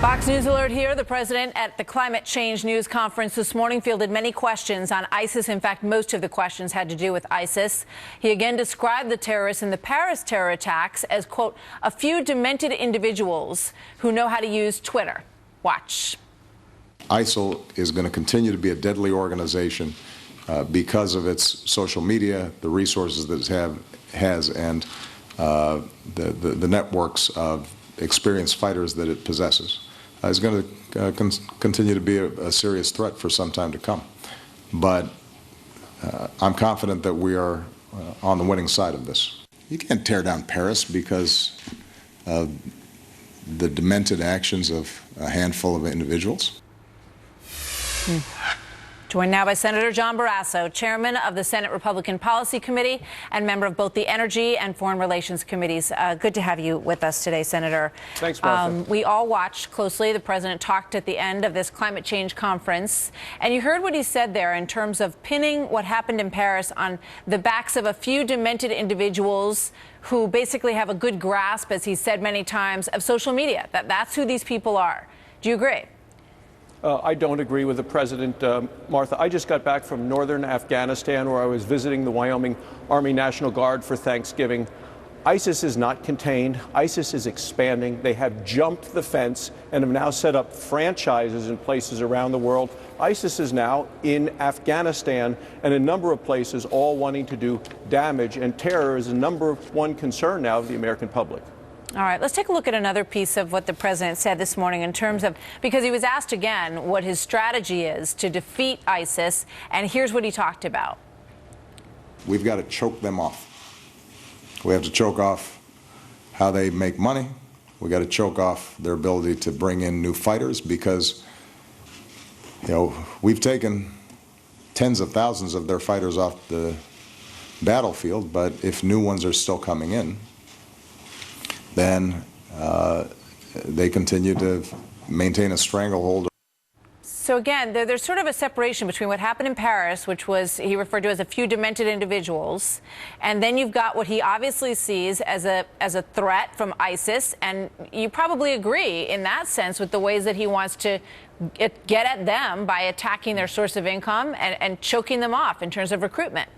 Fox News alert here. The president at the climate change news conference this morning fielded many questions on ISIS. In fact, most of the questions had to do with ISIS. He again described the terrorists in the Paris terror attacks as, quote, a few demented individuals who know how to use Twitter. Watch. ISIL is going to continue to be a deadly organization because of its social media, the resources that it has, and the networks of experienced fighters that it possesses. Is going to continue to be a serious threat for some time to come. But I'm confident that we are on the winning side of this. You can't tear down Paris because of the demented actions of a handful of individuals. Joined now by Senator John Barrasso, chairman of the Senate Republican Policy Committee and member of both the Energy and Foreign Relations Committees. Good to have you with us today, Senator. Thanks, Martha. We all watched closely. The president talked at the end of this climate change conference, and you heard what he said there in terms of pinning what happened in Paris on the backs of a few demented individuals who basically have a good grasp, as he said many times, of social media. That's who these people are. Do you agree? I don't agree with the president, Martha. I just got back from northern Afghanistan, where I was visiting the Wyoming Army National Guard for Thanksgiving. ISIS is not contained. ISIS is expanding. They have jumped the fence and have now set up franchises in places around the world. ISIS is now in Afghanistan and a number of places, all wanting to do damage, and terror is the number one concern now of the American public. All right, let's take a look at another piece of what the president said this morning in terms of, because he was asked again what his strategy is to defeat ISIS, and here's what he talked about. We've got to choke them off. We have to choke off how they make money. We've got to choke off their ability to bring in new fighters because, you know, we've taken tens of thousands of their fighters off the battlefield, but if new ones are still coming in, then they continue to maintain a stranglehold. So again, there's sort of a separation between what happened in Paris, which was he referred to as a few demented individuals, and then you've got what he obviously sees as a threat from ISIS, and you probably agree in that sense with the ways that he wants to get at them by attacking their source of income and choking them off in terms of recruitment.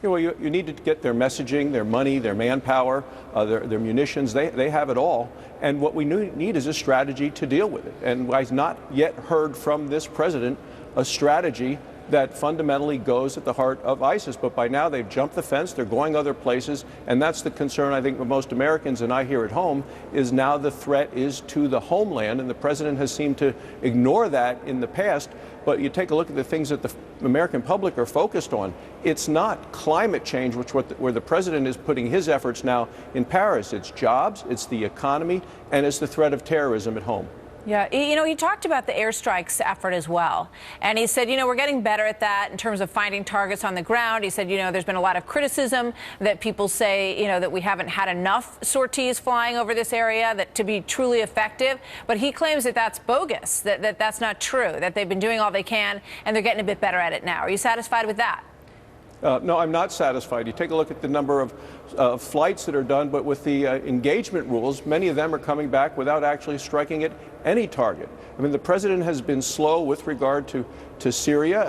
Well, you need to get their messaging, their money, their manpower, their munitions. They have it all. And what we need is a strategy to deal with it. And I've not yet heard from this president a strategy that fundamentally goes at the heart of ISIS. But by now they've jumped the fence, they're going other places, and that's the concern I think of most Americans, and I here at home, is now the threat is to the homeland, and the president has seemed to ignore that in the past. But you take a look at the things that the American public are focused on. It's not climate change, where the president is putting his efforts now in Paris. It's jobs, it's the economy, and it's the threat of terrorism at home. Yeah, you know, he talked about the airstrikes effort as well. And he said, you know, we're getting better at that in terms of finding targets on the ground. He said, you know, there's been a lot of criticism that people say, you know, that we haven't had enough sorties flying over this area that to be truly effective. But he claims that that's bogus, that that's not true, that they've been doing all they can and they're getting a bit better at it now. Are you satisfied with that? No, I'm not satisfied. You take a look at the number of flights that are done, but with the engagement rules, many of them are coming back without actually striking at any target. I mean, the president has been slow with regard to Syria,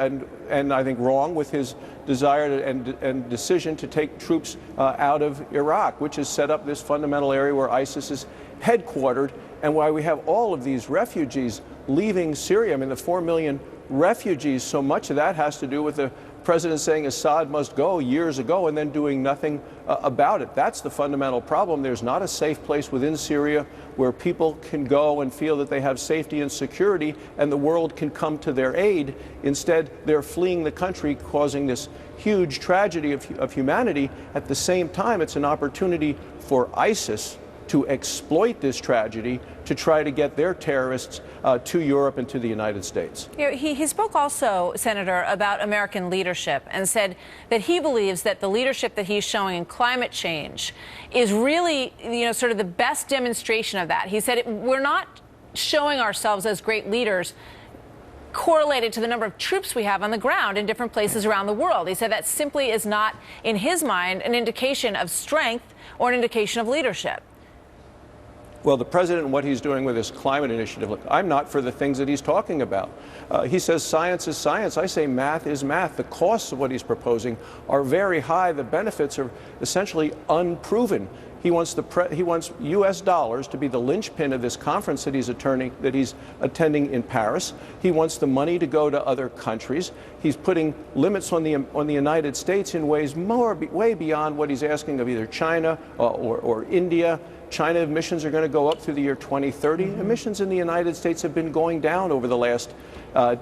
and I think wrong with his desire and decision to take troops out of Iraq, which has set up this fundamental area where ISIS is headquartered, and why we have all of these refugees leaving Syria. I mean, the 4 million refugees, so much of that has to do with the president saying Assad must go years ago and then doing nothing about it. That's the fundamental problem. There's not a safe place within Syria where people can go and feel that they have safety and security and the world can come to their aid. Instead, they're fleeing the country, causing this huge tragedy of humanity. At the same time, it's an opportunity for ISIS to exploit this tragedy to try to get their terrorists to Europe and to the United States. You know, he spoke also, Senator, about American leadership and said that he believes that the leadership that he's showing in climate change is really, you know, sort of the best demonstration of that. He said we're not showing ourselves as great leaders correlated to the number of troops we have on the ground in different places around the world. He said that simply is not, in his mind, an indication of strength or an indication of leadership. Well, the president and what he's doing with his climate initiative, look, I'm not for the things that he's talking about. He says science is science. I say math is math. The costs of what he's proposing are very high. The benefits are essentially unproven. He wants U.S. dollars to be the linchpin of this conference that he's attending in Paris. He wants the money to go to other countries. He's putting limits on the United States in ways way beyond what he's asking of either China or India. China emissions are going to go up through the year 2030. Emissions in the United States have been going down over the last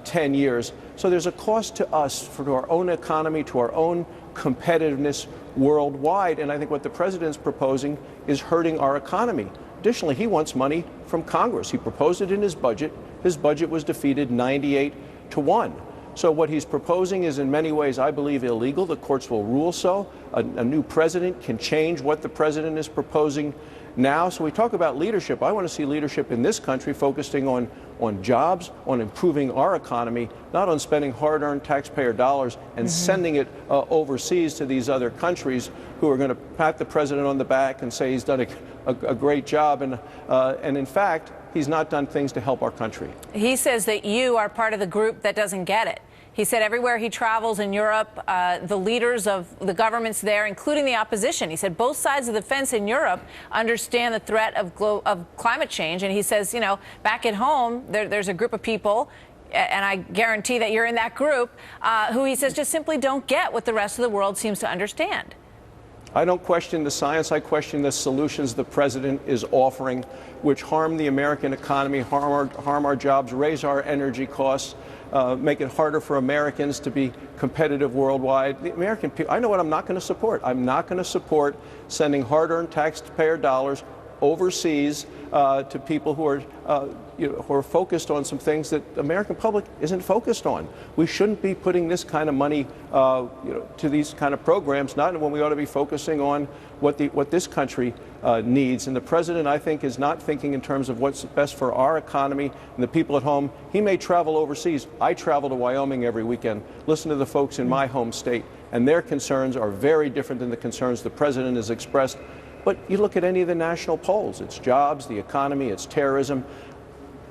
10 years. So there's a cost to us, to our own economy, to our own competitiveness worldwide. And I think what the president is proposing is hurting our economy. Additionally, he wants money from Congress. He proposed it in his budget. His budget was defeated 98-1. So what he's proposing is in many ways, I believe, illegal. The courts will rule so. A new president can change what the president is proposing now. So we talk about leadership. I want to see leadership in this country focusing on jobs, on improving our economy, not on spending hard-earned taxpayer dollars and sending it overseas to these other countries who are going to pat the president on the back and say he's done a great job. And in fact, he's not done things to help our country. He says that you are part of the group that doesn't get it. He said everywhere he travels in Europe, the leaders of the governments there, including the opposition, he said both sides of the fence in Europe understand the threat of climate change. And he says, you know, back at home, there's a group of people, and I guarantee that you're in that group, who he says just simply don't get what the rest of the world seems to understand. I don't question the science. I question the solutions the president is offering, which harm the American economy, harm our jobs, raise our energy costs, make it harder for Americans to be competitive worldwide. The American people, I know what I'm not going to support. I'm not going to support sending hard-earned taxpayer dollars overseas to people who are focused on some things that the American public isn't focused on. We shouldn't be putting this kind of money to these kind of programs, not when we ought to be focusing on what this country needs. And the president, I think, is not thinking in terms of what's best for our economy and the people at home. He may travel overseas. I travel to Wyoming every weekend. Listen to the folks in my home state, and their concerns are very different than the concerns the president has expressed. But you look at any of the national polls, it's jobs, the economy, it's terrorism.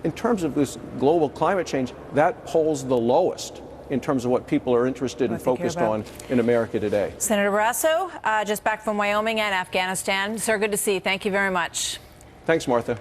In terms of this global climate change, that polls the lowest in terms of what people are interested and focused on in America today. Senator Barrasso, just back from Wyoming and Afghanistan. Sir, good to see you. Thank you very much. Thanks, Martha.